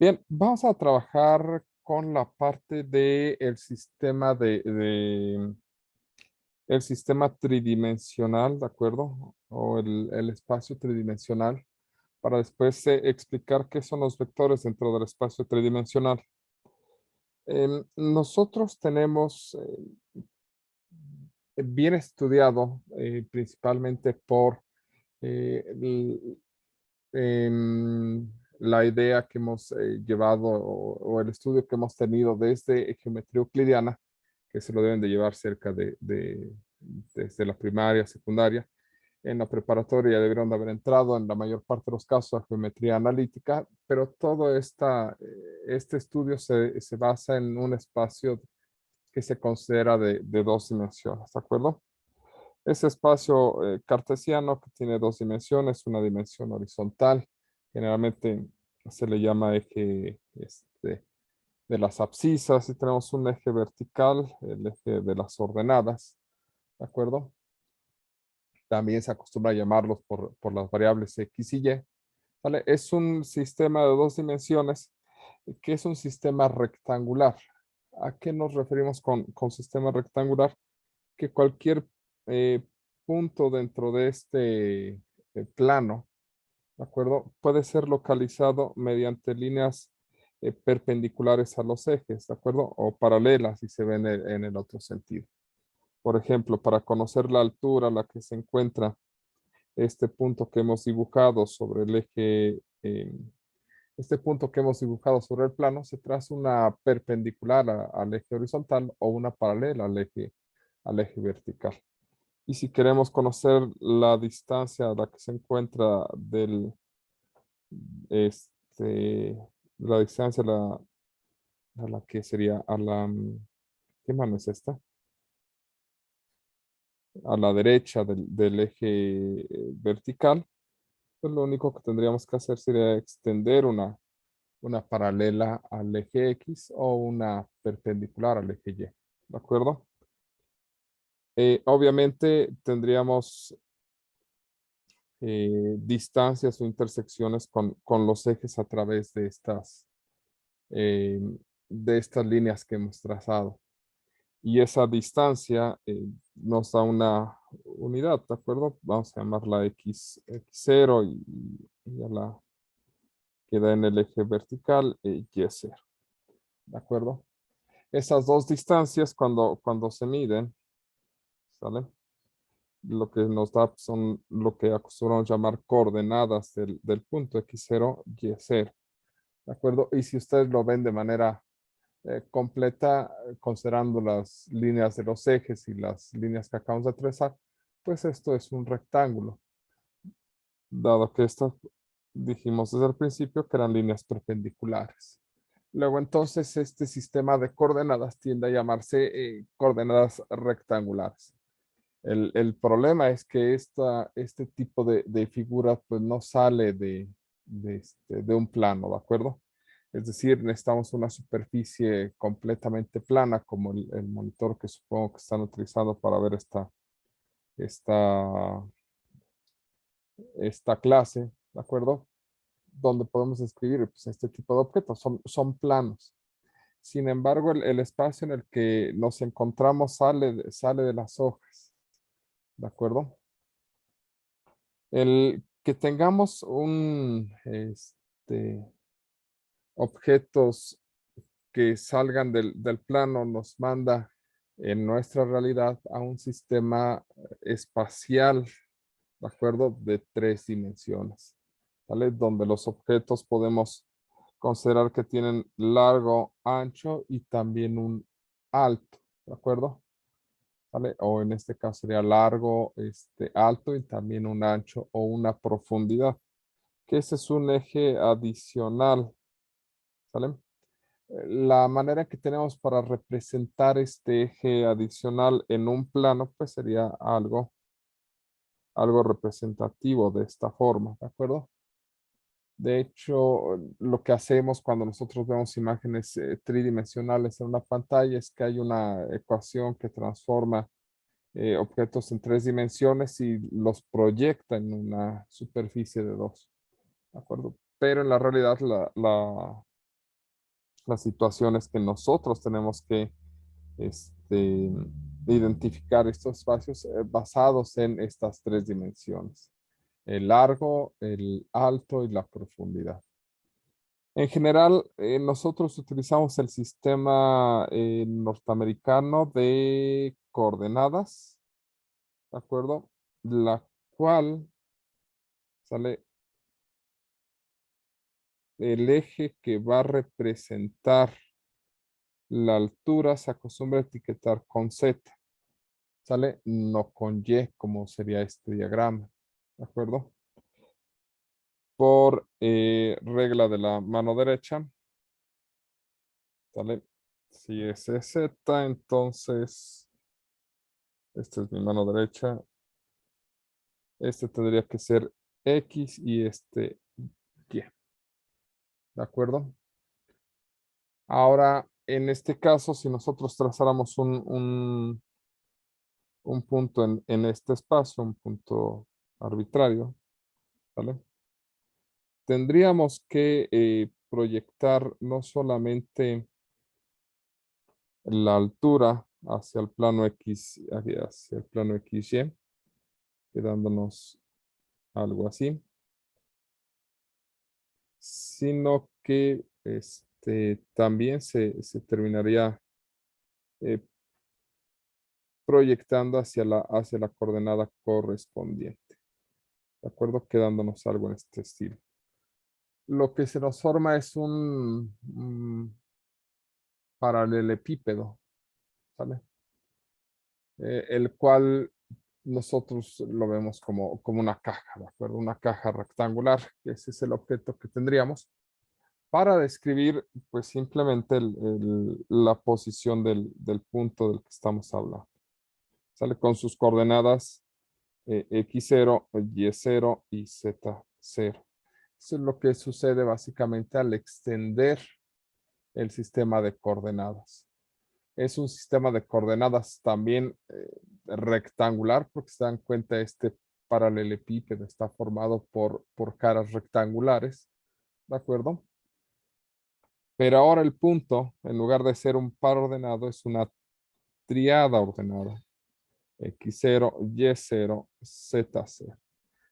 Bien, vamos a trabajar con la parte del sistema el sistema tridimensional, ¿de acuerdo? O el espacio tridimensional, para después explicar qué son los vectores dentro del espacio tridimensional. Nosotros tenemos bien estudiado, principalmente por el- la idea que hemos llevado o el estudio que hemos tenido desde geometría euclidiana, que se lo deben de llevar cerca desde la primaria, secundaria. En la preparatoria ya debieron de haber entrado en la mayor parte de los casos a geometría analítica, pero todo este estudio se basa en un espacio que se considera de dos dimensiones, ¿de acuerdo? Ese espacio cartesiano que tiene dos dimensiones, una dimensión horizontal, generalmente se le llama eje de las abscisas, y tenemos un eje vertical, el eje de las ordenadas, ¿de acuerdo? También se acostumbra a llamarlos por las variables X y Y, ¿vale? Es un sistema de dos dimensiones que es un sistema rectangular. ¿A qué nos referimos con sistema rectangular? Que cualquier eh, punto dentro de este plano, ¿de acuerdo? Puede ser localizado mediante líneas perpendiculares a los ejes, ¿de acuerdo? O paralelas si se ve en el otro sentido. Por ejemplo, para conocer la altura a la que se encuentra este punto que hemos dibujado sobre el eje, este punto que hemos dibujado sobre el plano, se traza una perpendicular al eje horizontal o una paralela al eje vertical. Y si queremos conocer la distancia a la que se encuentra este, la distancia a la que sería ¿qué mano es esta? A la derecha del eje vertical, pues lo único que tendríamos que hacer sería extender una paralela al eje X o una perpendicular al eje Y, ¿de acuerdo? Obviamente tendríamos distancias o intersecciones con los ejes a través eh, de estas líneas que hemos trazado. Y esa distancia nos da una unidad, ¿de acuerdo? Vamos a llamarla X0 y a la queda en el eje vertical Y0, ¿de acuerdo? Esas dos distancias cuando se miden, ¿sale? Lo que nos da son lo que acostumbramos llamar coordenadas del punto X0, Y0, ¿de acuerdo? Y si ustedes lo ven de manera completa, considerando las líneas de los ejes y las líneas que acabamos de trazar, pues esto es un rectángulo, dado que esto dijimos desde el principio que eran líneas perpendiculares. Luego entonces este sistema de coordenadas tiende a llamarse coordenadas rectangulares. El problema es que este tipo de figura pues no sale de un plano, ¿de acuerdo? Es decir, necesitamos una superficie completamente plana como el monitor que supongo que están utilizando para ver esta, esta clase, ¿de acuerdo? Donde podemos escribir pues, este tipo de objetos, son planos. Sin embargo, el espacio en el que nos encontramos sale de las hojas, ¿de acuerdo? El que tengamos objetos que salgan del plano nos manda en nuestra realidad a un sistema espacial, ¿de acuerdo? De tres dimensiones, ¿vale? Donde los objetos podemos considerar que tienen largo, ancho y también un alto, ¿de acuerdo? ¿Vale? O en este caso sería largo, alto y también un ancho o una profundidad, que ese es un eje adicional, ¿sale? La manera que tenemos para representar este eje adicional en un plano, pues sería algo representativo de esta forma, ¿de acuerdo? De hecho, lo que hacemos cuando nosotros vemos imágenes tridimensionales en una pantalla es que hay una ecuación que transforma objetos en tres dimensiones y los proyecta en una superficie de dos, ¿de acuerdo? Pero en la realidad las situaciones que nosotros tenemos que identificar estos espacios basados en estas tres dimensiones: el largo, el alto y la profundidad. En general, nosotros utilizamos el sistema norteamericano de coordenadas, ¿de acuerdo? La cual sale el eje que va a representar la altura, se acostumbra a etiquetar con Z, ¿sale? No con Y, como sería este diagrama, ¿de acuerdo? Por regla de la mano derecha, ¿sale? Si es Z, entonces esta es mi mano derecha. Este tendría que ser X y este Y, ¿de acuerdo? Ahora, en este caso, si nosotros trazáramos un punto en este espacio, un punto arbitrario, ¿vale? Tendríamos que proyectar no solamente la altura hacia el plano X, hacia el plano XY, quedándonos algo así, sino que también se terminaría eh, proyectando hacia la coordenada correspondiente, ¿de acuerdo? Quedándonos algo en este estilo. Lo que se nos forma es un paralelepípedo, ¿vale? El cual nosotros lo vemos como una caja, ¿de acuerdo? Una caja rectangular, que ese es el objeto que tendríamos para describir, pues simplemente la posición del punto del que estamos hablando. Sale con sus coordenadas X0, Y0 y Z0. Eso es lo que sucede básicamente al extender el sistema de coordenadas. Es un sistema de coordenadas también rectangular, porque se dan cuenta este paralelepípedo está formado por caras rectangulares, ¿de acuerdo? Pero ahora el punto, en lugar de ser un par ordenado, es una triada ordenada. X0, Y0, Z0.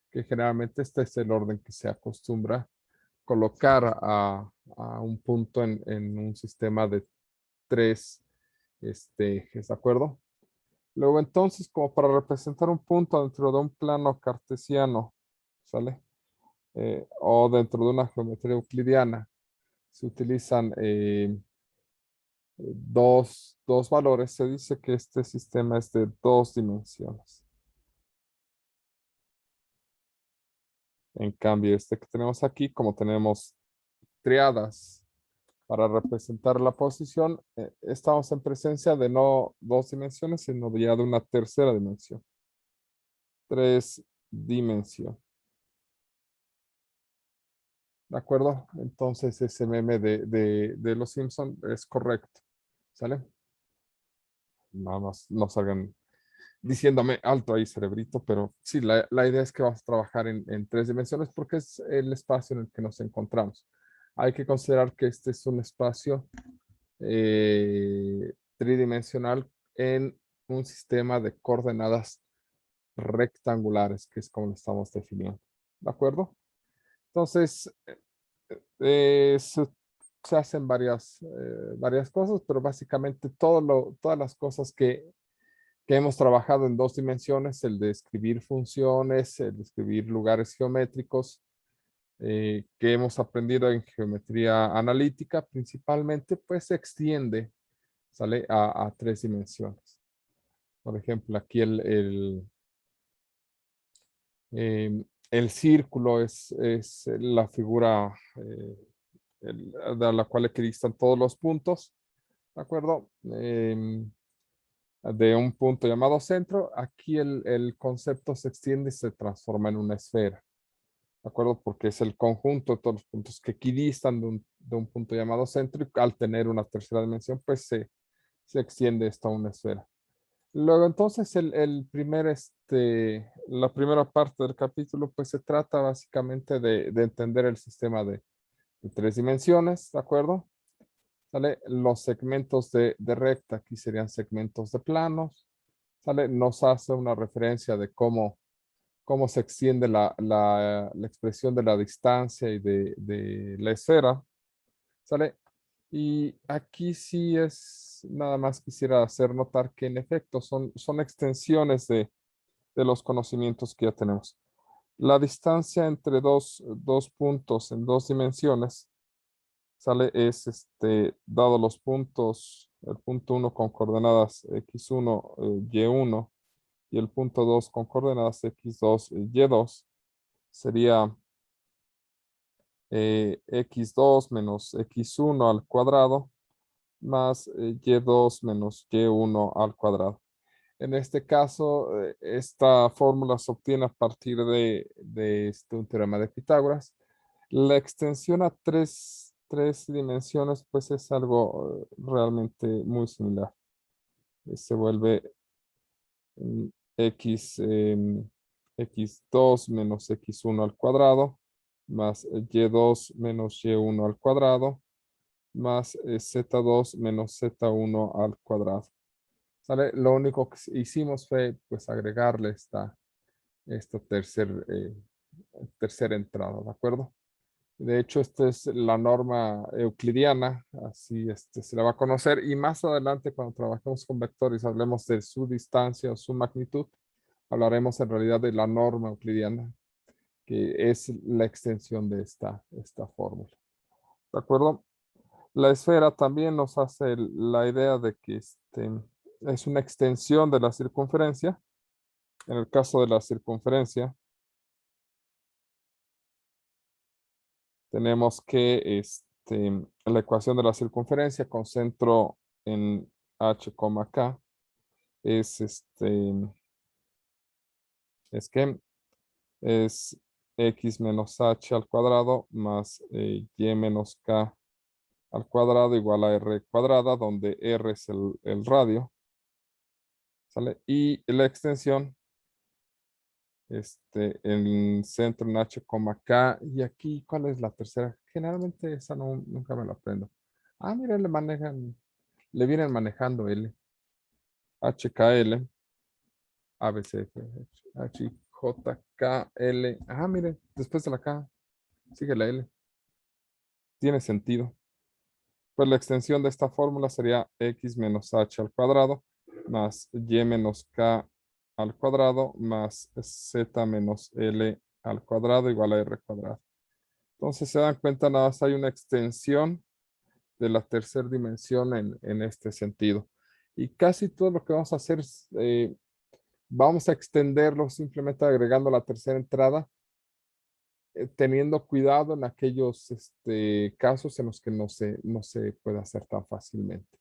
Que generalmente este es el orden que se acostumbra colocar a un punto en un sistema de tres ejes, ¿de acuerdo? Luego entonces, como para representar un punto dentro de un plano cartesiano, ¿sale? O dentro de una geometría euclidiana, se utilizan dos valores. Se dice que este sistema es de dos dimensiones. En cambio, este que tenemos aquí, como tenemos triadas para representar la posición, estamos en presencia de no dos dimensiones, sino ya de una tercera dimensión. Tres dimensiones. ¿De acuerdo? Entonces ese meme de los Simpson es correcto. ¿Sale? Nada más no salgan diciéndome alto ahí, cerebrito, pero sí, la idea es que vamos a trabajar en tres dimensiones porque es el espacio en el que nos encontramos. Hay que considerar que este es un espacio tridimensional en un sistema de coordenadas rectangulares, que es como lo estamos definiendo. ¿De acuerdo? Entonces, se hacen varias cosas, pero básicamente todas las cosas que hemos trabajado en dos dimensiones, el de escribir funciones, el de escribir lugares geométricos, que hemos aprendido en geometría analítica principalmente, pues se extiende, ¿sale? A tres dimensiones. Por ejemplo, aquí el círculo es la figura de la cual equidistan todos los puntos, ¿de acuerdo? De un punto llamado centro, aquí el concepto se extiende y se transforma en una esfera, ¿de acuerdo? Porque es el conjunto de todos los puntos que equidistan de un punto llamado centro, y al tener una tercera dimensión, pues se extiende esto a una esfera. Luego entonces la primera parte del capítulo pues se trata básicamente de entender el sistema de tres dimensiones, ¿de acuerdo? ¿sale? Los segmentos de recta aquí serían segmentos de planos, ¿sale? Nos hace una referencia de cómo se extiende la expresión de la distancia y de la esfera, ¿sale? Y aquí sí es, nada más quisiera hacer notar que en efecto son extensiones de los conocimientos que ya tenemos. La distancia entre dos puntos en dos dimensiones, ¿sale? Es dado los puntos, el punto 1 con coordenadas x1, y1 y el punto 2 con coordenadas x2, y2, sería x2 menos x1 al cuadrado más y2 menos y1 al cuadrado. En este caso, esta fórmula se obtiene a partir de un teorema de Pitágoras. La extensión a tres dimensiones, pues es algo realmente muy similar. Se vuelve x, x2 menos x1 al cuadrado, más y2 menos y1 al cuadrado, más z2 menos z1 al cuadrado. ¿Sale? Lo único que hicimos fue pues agregarle esta tercera entrada, ¿de acuerdo? De hecho, esta es la norma euclidiana, así se la va a conocer. Y más adelante, cuando trabajemos con vectores, hablemos de su distancia o su magnitud, hablaremos en realidad de la norma euclidiana, que es la extensión de esta fórmula. ¿De acuerdo? La esfera también nos hace la idea de que es una extensión de la circunferencia. En el caso de la circunferencia, tenemos que la ecuación de la circunferencia con centro en h, k es es x menos h al cuadrado más y menos k al cuadrado igual a r cuadrada, donde r es el radio, ¿sale? Y la extensión el centro en h, k. Y aquí, ¿cuál es la tercera? Generalmente esa nunca me la aprendo. Ah, mira, le vienen manejando L, HKL, ABCF, HJKL. Ah, mire, después de la K, sigue la L. Tiene sentido. Pues la extensión de esta fórmula sería x menos h al cuadrado más y menos k al cuadrado más z menos l al cuadrado igual a r cuadrado. Entonces se dan cuenta, nada más hay una extensión de la tercera dimensión en este sentido. Y casi todo lo que vamos a hacer es, vamos a extenderlo simplemente agregando la tercera entrada, teniendo cuidado en aquellos casos en los que no se puede hacer tan fácilmente.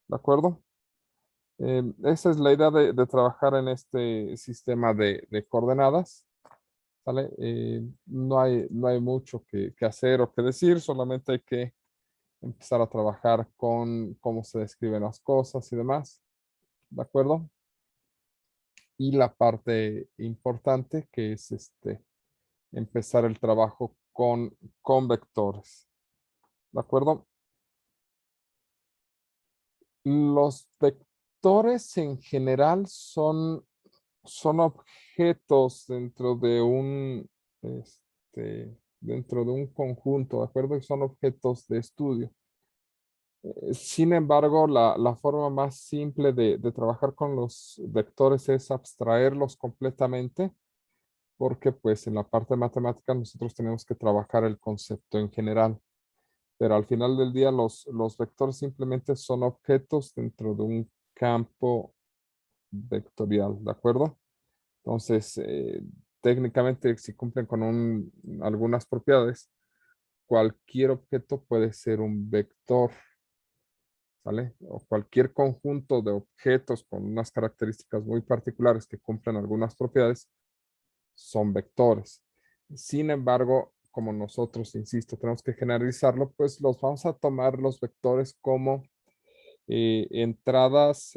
¿De acuerdo? Esa es la idea de trabajar en este sistema de coordenadas. ¿Vale? No hay mucho que hacer o que decir, solamente hay que empezar a trabajar con cómo se describen las cosas y demás. ¿De acuerdo? Y la parte importante que es empezar el trabajo con vectores. ¿De acuerdo? Los vectores en general son objetos dentro de un conjunto, ¿de acuerdo? Y son objetos de estudio. Sin embargo, la forma más simple de trabajar con los vectores es abstraerlos completamente, porque pues en la parte de matemática nosotros tenemos que trabajar el concepto en general. Pero al final del día los vectores simplemente son objetos dentro de un campo vectorial, ¿de acuerdo? Entonces, técnicamente si cumplen con algunas propiedades, cualquier objeto puede ser un vector, ¿vale? O cualquier conjunto de objetos con unas características muy particulares que cumplen algunas propiedades son vectores. Sin embargo, como nosotros, insisto, tenemos que generalizarlo, pues los vamos a tomar los vectores como entradas,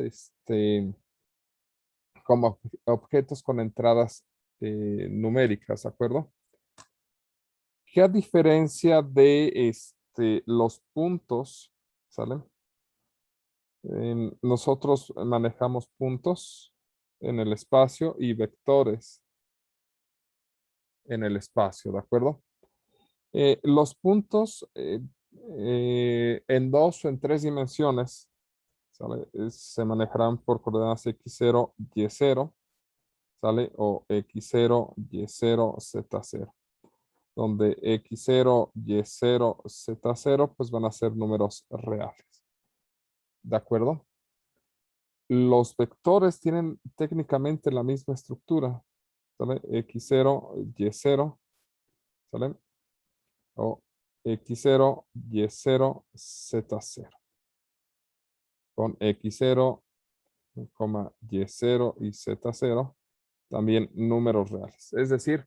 como objetos con entradas numéricas, ¿de acuerdo? Que a diferencia de los puntos, ¿Sale? Nosotros manejamos puntos en el espacio y vectores en el espacio, ¿de acuerdo? Los puntos en 2 o en 3 dimensiones, ¿sale? Se manejarán por coordenadas x0, y0, ¿sale? O x0, y0, z0. Donde x0, y0, z0, pues van a ser números reales. ¿De acuerdo? Los vectores tienen técnicamente la misma estructura, ¿sale? X0, Y0, ¿sale? O X0, Y0, Z0. Con X0, Y0 y Z0, también números reales. Es decir,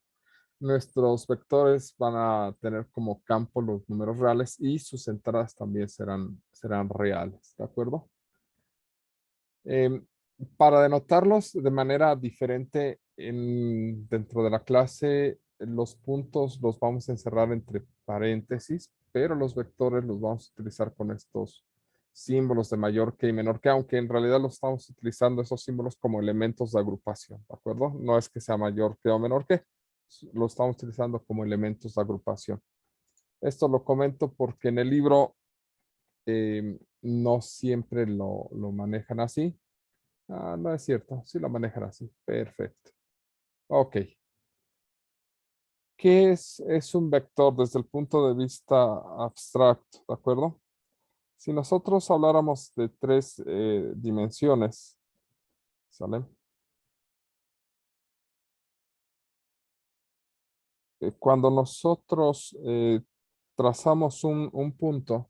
nuestros vectores van a tener como campo los números reales y sus entradas también serán reales, ¿de acuerdo? Para denotarlos de manera diferente dentro de la clase, los puntos los vamos a encerrar entre paréntesis, pero los vectores los vamos a utilizar con estos símbolos de mayor que y menor que, aunque en realidad los estamos utilizando esos símbolos como elementos de agrupación, ¿de acuerdo? No es que sea mayor que o menor que, lo estamos utilizando como elementos de agrupación. Esto lo comento porque en el libro no siempre lo manejan así. Ah, no es cierto. Sí lo manejan así. Perfecto. Ok. ¿Qué es un vector desde el punto de vista abstracto? ¿De acuerdo? Si nosotros habláramos de 3 dimensiones, ¿sale? Cuando nosotros trazamos un punto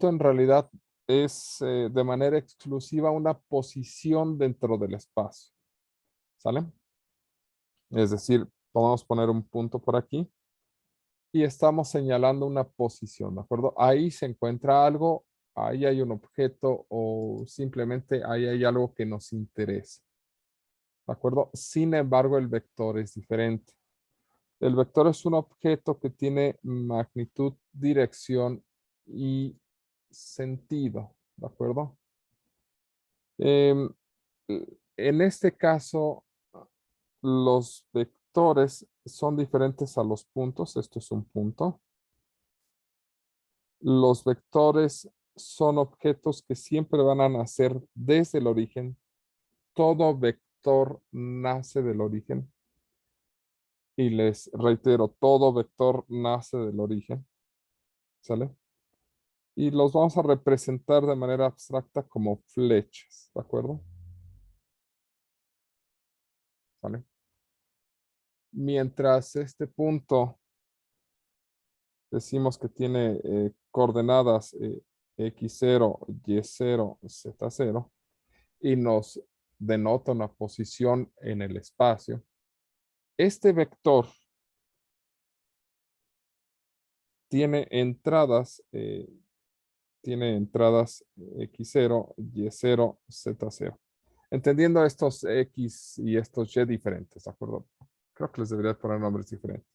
en realidad es de manera exclusiva una posición dentro del espacio, ¿sale? Es decir, podemos poner un punto por aquí y estamos señalando una posición, ¿de acuerdo? Ahí se encuentra algo, ahí hay un objeto o simplemente ahí hay algo que nos interesa, ¿de acuerdo? Sin embargo, el vector es diferente. El vector es un objeto que tiene magnitud, dirección y sentido, ¿de acuerdo? Em, en este caso, los vectores son diferentes a los puntos. Esto es un punto. Los vectores son objetos que siempre van a nacer desde el origen. Todo vector nace del origen. Y les reitero, todo vector nace del origen. ¿Sale? Y los vamos a representar de manera abstracta como flechas. ¿De acuerdo? ¿Sale? Mientras este punto decimos que tiene coordenadas x0, y0, z0 y nos denota una posición en el espacio. Este vector tiene entradas x0, y0, z0. Entendiendo estos x y estos y diferentes, ¿de acuerdo? Creo que les debería poner nombres diferentes.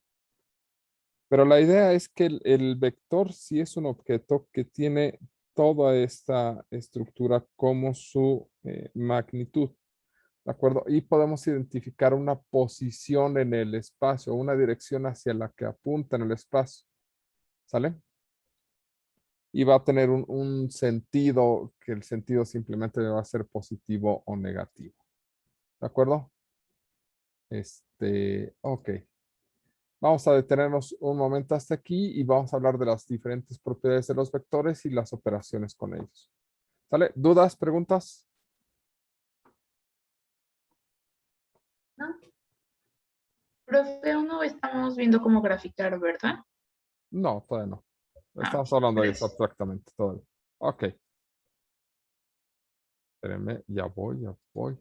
Pero la idea es que el vector sí es un objeto que tiene toda esta estructura como su magnitud, ¿de acuerdo? Y podemos identificar una posición en el espacio, una dirección hacia la que apunta en el espacio, ¿sale? Y va a tener un sentido, que el sentido simplemente va a ser positivo o negativo, ¿de acuerdo? Ok. Vamos a detenernos un momento hasta aquí y vamos a hablar de las diferentes propiedades de los vectores y las operaciones con ellos. ¿Sale? ¿Dudas? ¿Preguntas? ¿No? Profe, aún no estamos viendo cómo graficar, ¿verdad? No, todavía no. Ah, Estamos ok, hablando de eso gracias. abstractamente todavía. Ok. Espérenme, ya voy.